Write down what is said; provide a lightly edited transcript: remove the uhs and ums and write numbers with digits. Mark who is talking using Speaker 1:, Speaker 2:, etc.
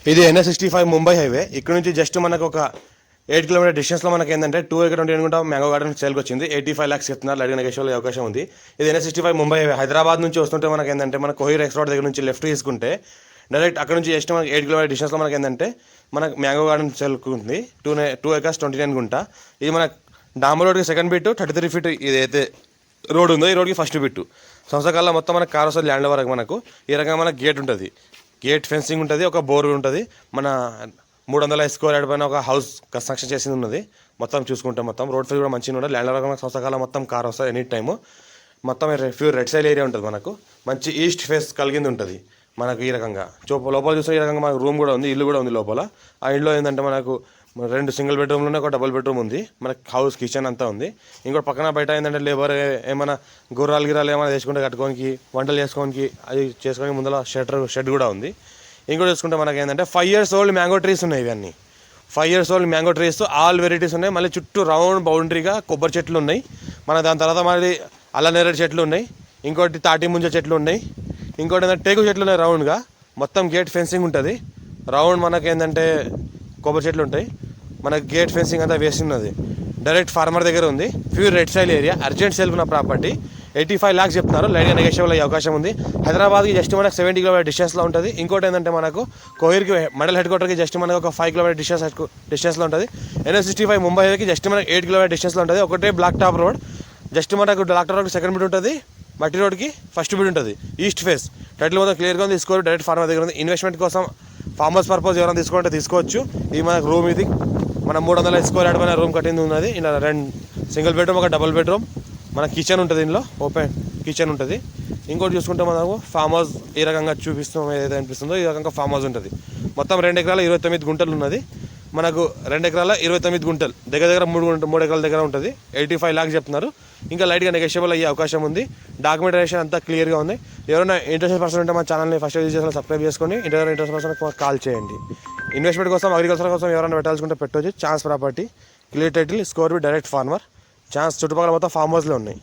Speaker 1: ఇది NH65 Mumbai highway. ఇక్కడ నుంచి జస్ట్ మనకు ఒక 8 కిలోమీటర్ డిస్టెన్స్లో మనకి ఏంటంటే 2 అనుకుంటా మ్యాంగో గార్డెన్ సేల్కి వచ్చింది. 85 lakhs చెప్తున్నారు. లైట్ నెగోషియబుల్ అవకాశం ఉంది. ఇది NH65 ముంబై హైవే. హైదరాబాద్ నుంచి వస్తుంటే మనకి ఏంటంటే మన కోహిర్ ఎక్స్ రోడ్ దగ్గర నుంచి లెఫ్ట్ తీసుకుంటే డైరెక్ట్ అక్కడ నుంచి జస్ట్ మనకి 8 కిలోమీటర్ డిస్టెన్స్లో మనకి ఏంటంటే మనకు మ్యాంగో గార్డెన్ సేల్కి ఉంది. 2 acres 29 గుంట. ఇది మన డాంబర్ రోడ్కి సెకండ్ బిట్, 33 feet ఇదైతే రోడ్ ఉందో ఈ రోడ్కి ఫస్ట్ బిట్టు. సంవత్సరాల మొత్తం మనకు కార్ వస్తుంది ల్యాండ్ వరకు. మనకు ఈ రకంగా మనకు గేట్ ఉంటుంది, గేట్ ఫెన్సింగ్ ఉంటుంది, ఒక బోర్ ఉంటుంది. మన 300 square యార్డ్ పైన ఒక హౌస్ కన్స్ట్రక్షన్ చేసింది ఉన్నది. మొత్తం చూసుకుంటే మొత్తం రోడ్ ఫీల్ కూడా మంచిగా ఉంటుంది. ల్యాండ్ వరకు సంవత్సరాల మొత్తం కార్ వస్తుంది ఎనీ టైము. మొత్తం ప్యూర్ రెడ్ సైడ్ ఏరియా ఉంటుంది. మనకు మంచి ఈస్ట్ ఫేస్ కలిగింది ఉంటుంది మనకు. ఈ రకంగా లోపల చూస్తే ఈ రకంగా మనకు రూమ్ కూడా ఉంది, ఇల్లు కూడా ఉంది లోపల. ఆ ఇంట్లో ఏంటంటే మనకు 2 సింగిల్ బెడ్రూమ్లు ఉన్నాయి, ఒక డబుల్ బెడ్రూమ్ ఉంది. మనకి హౌస్ కిచెన్ అంతా ఉంది. ఇంకోటి పక్కన బయట ఏంటంటే లేబర్ ఏమైనా గుర్రాలు ఏమైనా తెచ్చుకుంటే కట్టుకోనికి, వంటలు చేసుకోనికి, అది చేసుకోనికి ముందర షెడ్ కూడా ఉంది. ఇంకోటి చూసుకుంటే మనకి ఏంటంటే 5 years old మ్యాంగో ట్రీస్ ఉన్నాయి. ఇవన్నీ 5 years old mango trees, all varieties ఉన్నాయి. మళ్ళీ చుట్టూ రౌండ్ బౌండరీగా కొబ్బరి చెట్లు ఉన్నాయి. మన దాని తర్వాత మళ్ళీ అల్ల నేరేడు చెట్లు ఉన్నాయి. ఇంకోటి తాటి ముంజ చెట్లు ఉన్నాయి. ఇంకోటి ఏంటంటే టేకు చెట్లు ఉన్నాయి రౌండ్గా. మొత్తం గేట్ ఫెన్సింగ్ ఉంటుంది రౌండ్. మనకి ఏంటంటే కొబ్బరి చెట్లు ఉంటాయి. మనకి గేట్ ఫెన్సింగ్ అంతా వేసి ఉన్నది. డైరెక్ట్ ఫార్మర్ దగ్గర ఉంది. Pure red సైల్ area, urgent sale ఉన్న ప్రాపర్టీ. 85 lakhs చెప్తున్నారు. లైట్గా నెగోషియబుల్ అయ్యే అవకాశం ఉంది. హైదరాబాద్కి జస్ట్ మనకు 70 kilometer డిస్టెన్స్లో ఉంటుంది. ఇంకోటి ఏంటంటే మనకు కోహిర్కి మండల్ హెడ్ క్వార్టర్కి జస్ట్ మనకు ఒక 5 kilometer డిస్టెన్స్లో ఉంటుంది. NH65 ముంబై హైవేకి జస్ట్ మనకు 8 kilometer డిస్టెన్స్లో ఉంటుంది. ఒకటే బ్లాక్ టాప్ రోడ్. జస్ట్ మనకు బ్లాక్ టాప్ రోడ్కి సెకండ్ బిట్ ఉంటుంది, మట్టి రోడ్కి ఫస్ట్ బిట్ ఉంటుంది. ఈస్ట్ ఫేస్ టైటిల్ మొత్తం క్లియర్గా ఉంది. తీసుకోరు డైరెక్ట్ ఫార్మర్ దగ్గర ఉంది. ఇన్వెస్ట్మెంట్ కోసం ఫార్మర్స్ పర్పస్ ఎవరైనా తీసుకుంటే తీసుకోవచ్చు. ఇది మనకు రూమ్, ఇది మన 300 square యార్డ్ పైన రూమ్ కట్టింది ఉన్నది. ఇలా 2 సింగిల్ బెడ్రూమ్, ఒక డబుల్ బెడ్రూమ్. మన కిచెన్ ఉంటుంది, దీనిలో ఓపెన్ కిచెన్ ఉంటుంది. ఇంకోటి చూసుకుంటే మనకు ఫామ్ హౌస్ ఈ రకంగా చూపిస్తాం, ఏదైతే అనిపిస్తుందో ఈ రకంగా ఫామ్ హౌస్ ఉంటుంది. మొత్తం 2 ఎకరాల 29 గుంటలు ఉన్నది. మనకు 2 ఎకరాల 29 గుంటలు, దగ్గర 3 ఎకరాల దగ్గర ఉంటుంది. 85 lakhs చెప్తున్నారు. ఇంకా లైట్గా నెగోషియబుల్ అయ్యే అవకాశం ఉంది. డాక్యుమెంటేషన్ అంతా క్లియర్గా ఉంది. ఎవరైనా ఇంట్రెస్టెడ్ పర్సన్ ఉంటే మా ఛానల్ని ఫస్ట్ విజిట్ చేసి సబ్స్క్రైబ్ చేసుకోండి. ఇంట్రెస్ట్ పర్సన్ కాల్ చేయండి. ఇన్వెస్ట్మెంట్ కోసం, అగ్రికల్చర్ కోసం ఎవరైనా పెట్టాల్సుకుంటే పెట్టవచ్చు. Chance property, clear title, score B, direct farmer. Chance చుట్టుపక్కల మొత్తం ఫామ్ హౌస్లో ఉన్నాయి.